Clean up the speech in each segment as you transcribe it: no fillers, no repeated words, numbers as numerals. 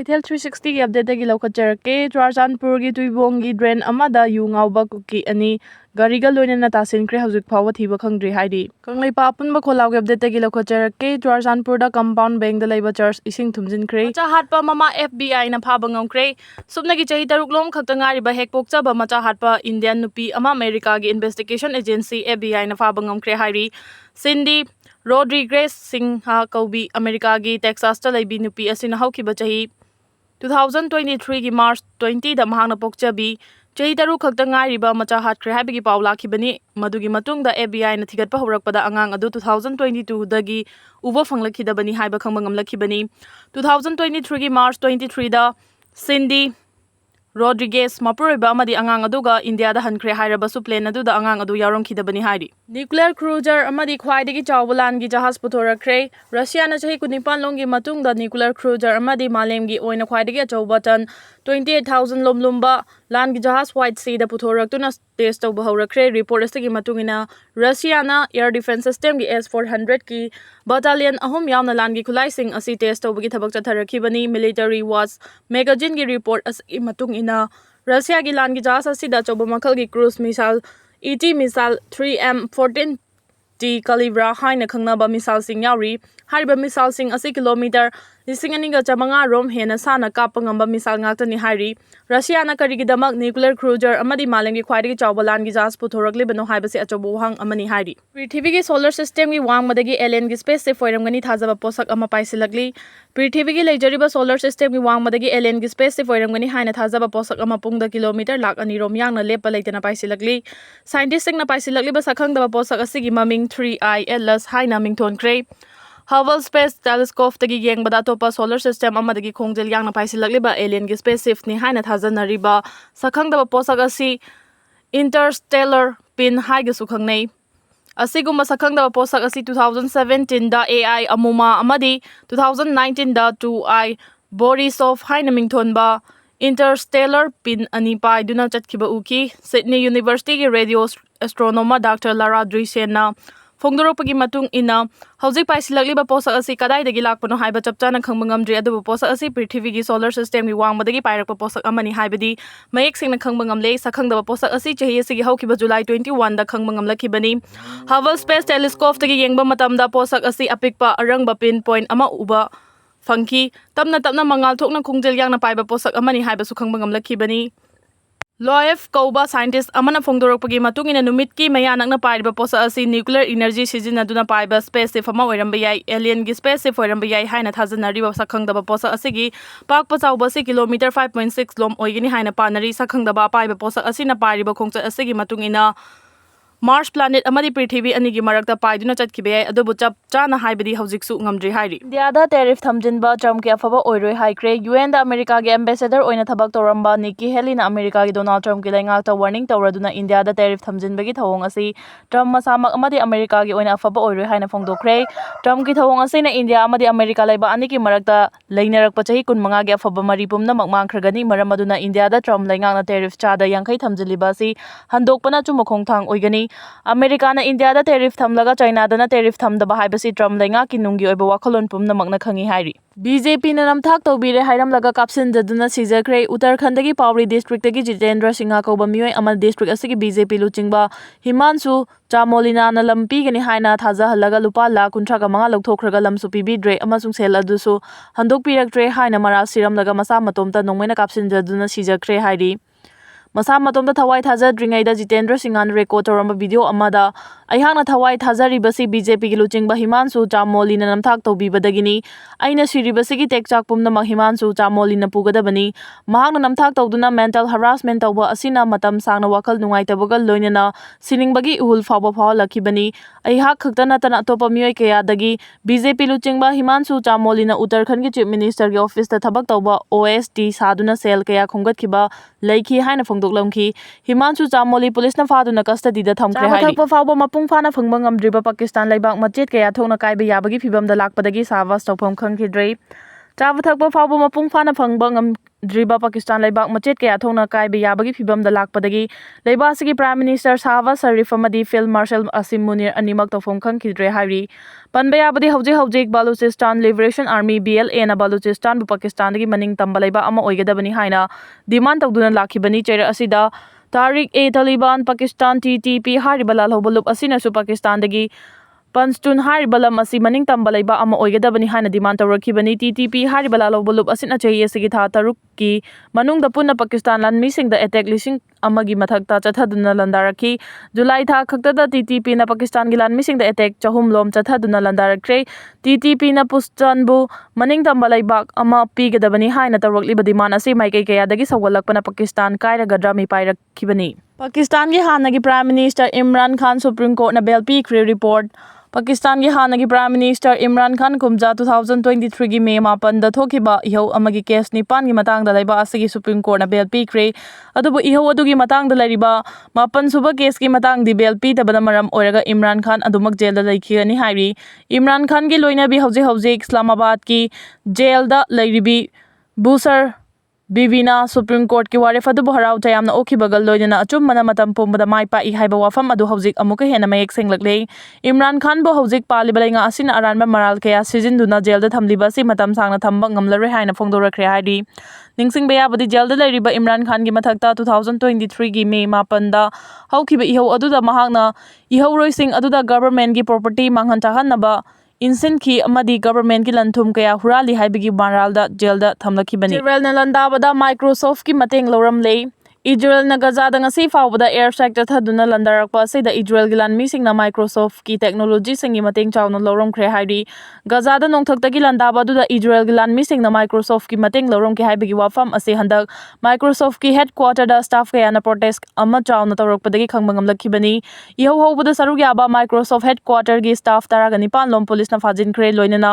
Kaitel 360 की update की लौकचरके चुराचांदपुर की तुइबोंगी ड्रेन अमदा यू Ngaoba Kuki अनि Gariga Loinana Tasinkhre हौजिक फावो थीबा खंगद्रि हाइदि कंगलेपा अपुनबा खोलाव की update की लौकचरके चुराचांदपुर दा कंपाउंड बैंक दा लैबा चर्च इसिंग थुमजिनख्रे मचा हाटपा ममा FBI ना फाबा ngomख्रे सुबनगी चही तरुकलोम खक्तंगारिबा हेकपोकचाबा मचा हाटपा इंडियन नुपी अमा अमेरिका की इन्वेस्टिगेशन एजेंसी FBI ना फाबा ngomख्रे हाइरि सिंडी रोड्रिगेस सिंह कौबी अमेरिका की टेक्सास लैबी नुपी असिना हौखिबा चही 2023 की मार्च 20 दा महांगना पोकचाबी चही तरु खक्ता ngairiba Macha Hatkhre हाइबगी पाउ लाखिबनी मदुगी मतुंगदा FBI ना थिगतपा हौरकपदा अंगांग अदु 2022 दगी उबा फंगलखिदबनी हाइबा खंबा ngamlakibani 2023 की मार्च 23 दा सिंडी रोड्रिगेस मपुरबा अमदी अंगांग अदुगा इंडिया दा हनख्रे हाइरबसु प्लेन अदुदा अंगांग अदु यारमखिदबनी हाइरि न्यूक्लियर क्रूजर अमदी ख्वाइदगी चावलानगी जहाज पुथोरख्रे रशिया ना चही कुनिपान लोंगी मतुंगदा न्यूक्लियर क्रूजर अमदी मालेमगी ओइना ख्वाइदगी अचौबा टन 28,000 लोमलुम्बा लानगी जहाज व्हाइट सी दा पुथोरक्तुना टेस्ट तौबा हौरख्रे रिपोर्ट असगी मतुंगिना रशिया ना एयर डिफेंस सिस्टम की S-400 की बटालियन अहुम यावना लानगी खुलाइसिंग असी टेस्ट तौबगी थबक चथरखिबनी मिलिटरी वॉच मैगजीन की रिपोर्ट असगी मतुंगिना रशिया की लानगी जहाज असिदा चौबा मखल की cruise missile ET missile 3M14T कलिब्रा हाइना खंगनाबा missile सिंग यावरी हाइबा मिसाइल सिंग असी किलोमीटर 2,500 रोम हेना साना कापा ngamba मिसाइल ngakta हाइरि रशिया ना करिगिदमक न्यूक्लियर क्रूजर अमदी मालेमगी ख्वाइदगी चावबा लानगी जहाज पुथोरक्लिबनो हाइबसे अचौबा वहांग अमनी हाइरि पृथ्वी की सोलर सिस्टम की वांगमदगी एलियन की स्पेस से फोइरमगनी थाजबा पोसक अमा पाइसिलगली पृथ्वी की लेजरिबा सोलर सिस्टम की वांगमदगी एलियन की स्पेस से फोइरमगनी हाइना थाजबा पोसक अमा पुंगदा किलोमीटर लाख अनि रोम यांगना लेपा लेतना पाइसिलगली साइंटिस्ट सिंगना पाइसिलगलिबा सखंगदबा पोसक असिगी ममिंग 3I Atlas हाइना मिंगथोनख्रे हबल स्पेस टेलीस्कोप तगी येंगबदा तोपा सोलर सिस्टम अमदगी खोंगजेल यांगना पाइसिलगलिबा एलियन की स्पेसशिप नि हाइना थाजनरिबा सखंगदबा पोसक असि इंटरस्टेलर पिन हाइगसु खंगनै असिगुम्बा सखंगदबा पोसक असि 2017 दा AI अमुमा अमदी 2019 दा 2I बोरिसोफ हाइना मिंगथोनबा इंटरस्टेलर पिन अनि पाइदुना चटखिबा उकी सिडनी यूनिवर्सिटी की रेडियो एस्ट्रोनोमर डॉक्टर लारा ड्रिसेना फोंगदोरपगी मतुंग इना हौजिक पाइसिलगलिबा पोसक असि कदाइदगी लाकपनो हाइबा चपचाना खंगबा ngamdri अदुबो पोसक असि पृथ्वी की सोलर सिस्टम की वांगमदगी पाइरकपा पोसक अमनी हाइबदी मयेक सिंगना खंगबा ngamle सखंगदबा पोसक असि चही असि हौखिबा जुलाई 21 दा खंगबा ngamlakibani हबल स्पेस टेलीस्कोप तगी येंगबा मतमदा पोसक असि अपिकपा अरंगबा पिन पॉइंट अमा उबा फंकी तमना तमना मंगाल थोकना खुंगजेल यांगना पाइबा पोसक अमनी हाइबसु खंगबा ngamlakibani लोएफ कौबा साइंटिस्ट अमना फोंगदोरकपगी मतुंगिना नुमित की मया नकना पाइबा पोसक असि न्यूक्लियर एनर्जी सिजिनदुना पाइबा स्पेसशिप अमा ओइरंबा याई एलियन की स्पेसशिप ओइरंबा याई हाइना थाजनरिबा सखंगदबा पोसक असिगी पाकपा चाउबा से किलोमीटर 5.6 लोम ओइगनी हाइना पानरी सखंगदबा पाइबा पोसक असिना पाइबा खोंगचत असिगी मतुंगिना मार्स प्लानेट अमदी पृथ्वी अनिगी मरकता पाइदुना चटखिबे याई अदुबु चप चाना हाइबदी हौजिकसु ngamdri हाइरि इंडियादा टेरिफ थमजिनबा ट्रम्प के अफबा ओइरोय हाइख्रे UN दा अमेरिका के एम्बेसडर ओइना थबक तोरंबा निकी हेलीना अमेरिका की डोनाल्ड ट्रम्प की लैंगाता वार्निंग तौरदुना इंडिया दा टेरिफ थमजिनबगी थवोंग असि ट्रम्प मसामक अमदी अमेरिका की ओइना अफबा ओइरोय हाइना फोंगदोख्रे ट्रम्प की थवोंग असिना इंडिया अमदी अमेरिका लैबा अनिकी मरकता लैनरकपा चही 15 के अफबा मरी पुमना मकमांख्रगनी मरम अदुना इंडिया दा ट्रम्प लैंगाना टेरिफ चादा 50 थमजिलिबा असि हंदोकपना चुमखोंथांग ओइगनी अमेरिका ना इंडिया दा टेरिफ थमलगा चाइना दा टेरिफ थमदबा हाइबसि ट्रम्प लैंगा की नुंगी ओइबा वाखलोन पुमनमकना खंगी हाइरि बीजेपी ना नमथाक तौबीरे हाइरमलगा कापसिनजदुना सिजख्रे उत्तराखंड पावरी डिस्ट्रिक्ट की जितेंद्र सिंह कौबा मियोय अमन डिस्ट्रिक्ट असि बीजेपी लुचिंगबा हिमांशु चामोलिना ना लंपीगनी हाइना थाजाहलगा लुपा लाख 35 लौथोखरगा लमसु पीबीद्रे अमसुंग सेल अदुसु हंदोकपीरक्ट्रे हाइना मरा सिरमलगा मसा मतोमता नोंमैना कापसिनजदुना सिजख्रे हाइरि मसा मतोमता थवाई थाजद्रिंगैदा जितेंद्र सिंहन रेकॉर्ड तौरंबा वीडियो अमदा अहांगना थवाई थाजरिबसि बीजेपी की लुचिंगबा हिमांशु चामोलिना नमथाक तौबीबदगिनी अइना सिरिबसिगी टेकचाक पुमनमक हिमांशु चामोलिना पुगदबनी महांगना नमथाक तौदुना मेंटल हरासमेंट तौबा असिना मतम सांगना वाखल नुंगाइतबगा लोइनना सिनिंगबगी उहुल फावबा फावलखिबनी अहाक खक्ता नतना अतोपा मियोय कयादगी बीजेपी लुचिंगबा हिमांशु चामोलिना उत्तराखंड की चीफ मिनिस्टर की ऑफिस ता थबक तौबा OST सादुना सेल कया खुंगतखिबा लैखि हाइना फोंदोकलमखि हिमांशु चामोली पुलिस ना फादुना कस्टडीदा थमख्रे हाइरि थकपा फावबा मपुंग फाना फंगबा ngamdriba पाकिस्तान लैबाक मचेत कया थोना काइबा याबगी फिबमदा लाकपदगी सावास तौफम खंखिद्रे Chaba thakpa fauba mapung fana phangba ngamdriba Pakistan leibak machet kaya thongna kaiba yabagi phibamda lakpadagi leibak asigi Prime Minister Shahbaz Sharif amadi Field Marshal Asim Munir animak tawfom khangkhidre hairi panba yabadi hojik Balochistan Liberation Army BLA na Balochistan bu Pakistan dagi maning tamba leibak ama oigadabani haina demand tawduna lakhibani chaira asida Taliban Pakistan TTP hariba lalhauba lup asinasu Pakistan dagi Panstun hariba lam asi maning tamba leiba ama oigadabani haina demand tawrakhibani TTP hariba lalhauba lup asina chahi asigi tha taruk ki manungda punna Pakistan lanmisingda attack lising amagi mathakta chathaduna landarakhi July tha khaktada TTP na Pakistan gi lanmisingda attack chahum lom chathaduna landarakre TTP na Pustanbu maning tamba leiba ama pigadabani haina tawrakliba demand asi maikai kayadagi sawgalakpana Pakistan kairagadra mi pairakhibani Pakistan gi hanagi Prime Minister Imran Khan Supreme Court na bail pikre report Pakistan gi hanagi Prime Minister Imran Khan kumja 2023 gi May 8 da thokiba ihau amagi case nipan gi matang da laiba asigi Supreme Court na bail pikre adubu ihau adugi matang da lariba 8 suba case gi matang di bail pi tabada maram oiraga Imran Khan adumak jail da laikhigani hairi Imran Khan gi loinabi hauji Islamabad ki jail da lairibi Busar Bivina Supreme Court ki waref adu harau tayamna okhibagal loinana achum mana matam pumbada mai pa I haiba wafam adu hojik amuka hena mayek senglakle Imran Khan bo hojik palibalai nga asina aranba maral kaya sijinduna jail da thamliba si matam sangna thamba ngamlare haina phongdorakre haidi ningsing beya badi jail da lairiba Imran Khan gi mathakta 2023 gi May 8 da haukiba ihau adu da mahakna ihau roising adu da government gi property manghan tahanaba Insin ki amadi government ki lanthum kaya hurali haibigi maralda jailda thamlakhibani Israel na landabada Microsoft ki mateng loram lei Israel na Gaza da ngasi fawbada air strike chathaduna landarakpa asida Israel gi lanmising na Microsoft ki technology singi mateng chawna loram khre hairi Gaza da nongthakta gi landaba du da Israel gi lanmising na Microsoft ki mateng loram ki haibigi wafam ase handak Microsoft ki headquarter da staff kaya na protest ama chawna tawrakpadagi khangbangam lakhibani ihau hobada sarug yaba Microsoft headquarter gi staff taragani panlom police na fajinkhre loinana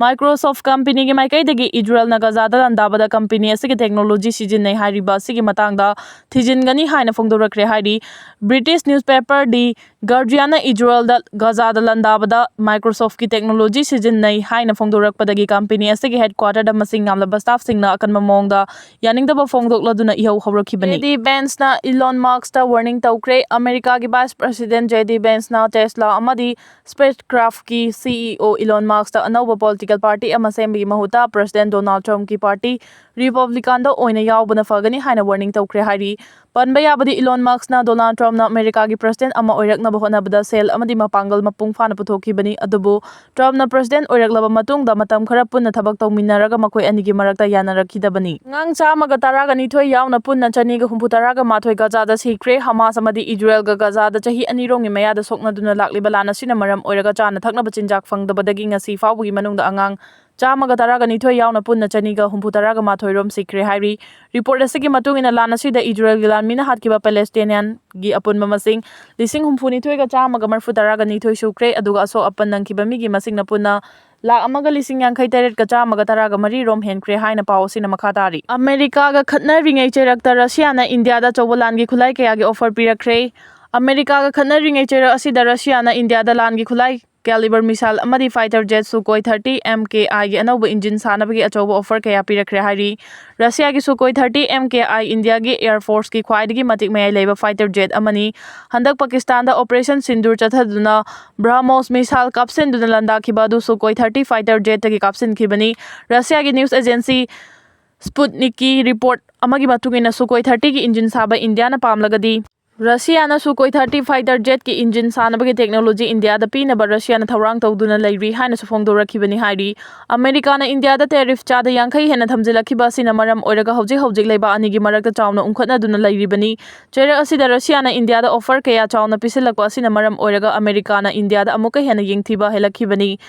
Microsoft company gi maikai dagi Israel na Gaza da landaba da company asigi technology sijinai hairiba asigi matangda Thijingani haina phongdorakre hairi British newspaper di Guardian na Israel da Gaza da landabada Microsoft ki technology sijinai haina phongdorakpadagi company asigi headquarter da masing ngamlaba staff singna akanma mongda yaningdaba phongdokladuna ihau hawrakhibani JD Vance na Elon Musk da warning tawkre America gi Vice President JD Vance na Tesla amadi spacecraft ki CEO Elon Musk da anauba political party ama sembigi mahuta President Donald Trump ki party Republican da oina yawbana fagani haina warning tawkre hairi panba yabadi Elon Musk na Donald Trump na America gi president ama oiraknaba honabada sel amadi mapangal mapung fana puthokibani adubu Trump na president oiraklaba matungda matam khara punna thabak tawminaraga makoi anigi marakta yanarakhidabani ngang chamaga taraga nithoi yawna punna chaniga humputaraga mathoi Gaza da sikre Hamas amadi Israel ga Gaza da chahi anirongi mayada soknaduna lakliba lana sina maram oiraga chana thaknaba chinjak fangdabadagi ngasi fawbugi manungda angang Chamaga taraga nithoi yawna punna chaniga humputaraga mathoi rom sikre hairi report asigi matungina lana sida Israel gi lanmina hatkiba Palestinian gi apunba masing lising humpunithoi ga chamaga marfutaraga nithoi sukre aduga aso apan nangkiba migi masing na punna la amaga lising yankhai teret ka chamaga taraga mari rom henkre haina paw sina makhatari America ga khatna ringai cherakta Russia na India da chobolan gi khulai kaya gi offer pirakre America ga khatna ringai chera asida Russia na India da lan gi khulai Caliber missile amadi fighter jet Sukhoi 30 MKI gi anauba engine sanabagi achoba offer kaya pirakre hairi Russia gi Sukhoi 30 MKI India gi Air Force ki khwaidagi matik mayai leiba fighter jet amani handak Pakistan da Operation Sindur chathaduna BrahMos missile kapsinduna landakhiba du Sukhoi 30 fighter jet tagi kapsinkhibani Russia gi news agency Sputnik ki report amagi matungina Sukhoi 30 ki engine saba India na pamlagadi Russia na Sukhoi 30 fighter jet ki engine sanabagi technology India da pinaba Russia na thawrang tawduna leiri haina sufongdorakhibani hairi America na India da tariff chada yankhai hena thamjilakhiba sina maram oiraga hojik leiba anigi marakta chawna umkhatnaduna leiribani chera asida Russia na India da offer kaya chawna pisilakpa sina maram oiraga America na India da amuka hena yengthiba helakhibani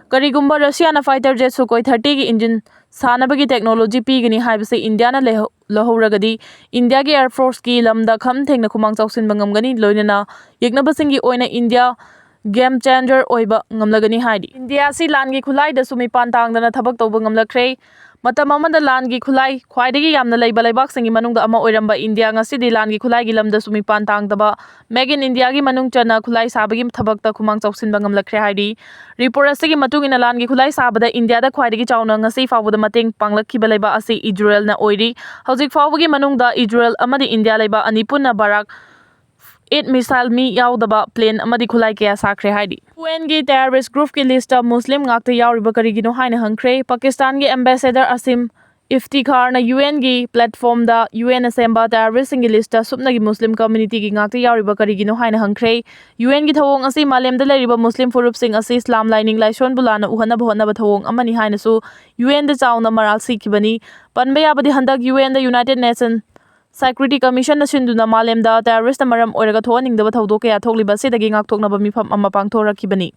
Karigumba Russia na fighter jet Sukhoi 30 ki engine sanabagi technology pigani haibase India na lahoragadi India gi Air Force ki lamda kham thengna khumang chawsin bangamgani loinana yeknabasingi oina India game changer oiba ngamlagani haidi India si langi khulai da sumi pan tangdana thabak tawba ngamlakre Matam amada langi khulai khwaidagi yamna leiba leibaksingi manungda ama oiramba India ngasidi langi khulaigi lamda sumipan tangdaba Make in India gi manung chana khulai sabagi thabakta khumang chausinba ngamlakhre haidi report asigi matungina langi khulai sabada India da khwaidagi chauna ngasi fawbada mateng panglakhiba leiba asi Israel na oiri hojik fawbagi manungda Israel amadi India leiba anipuna barak 8 missile mi yaudaba plane amadi khulai kya sakre haidi UN gi terrorist group ki list of Muslim ngakta yauriba karigino haina hangkhre Pakistan gi ambassador Asim Iftikhar na UN gi platform da UN assemba terrorist singi list da supna gi Muslim community gi ngakta yauriba karigino haina hangkhre UN gi thawong asi malem da leriba Muslim furup sing asi Islam lining laison bulana uhana bhona ba thawong amani haina su UN da chauna maral sikhibani panba yabadi handak UN da United Nations Security Commission na sinduna malem da terrorist na maram oiraga thoning da thawdo kaya thokliba sidagi ngakthoknaba mifam ama pangthorakhibani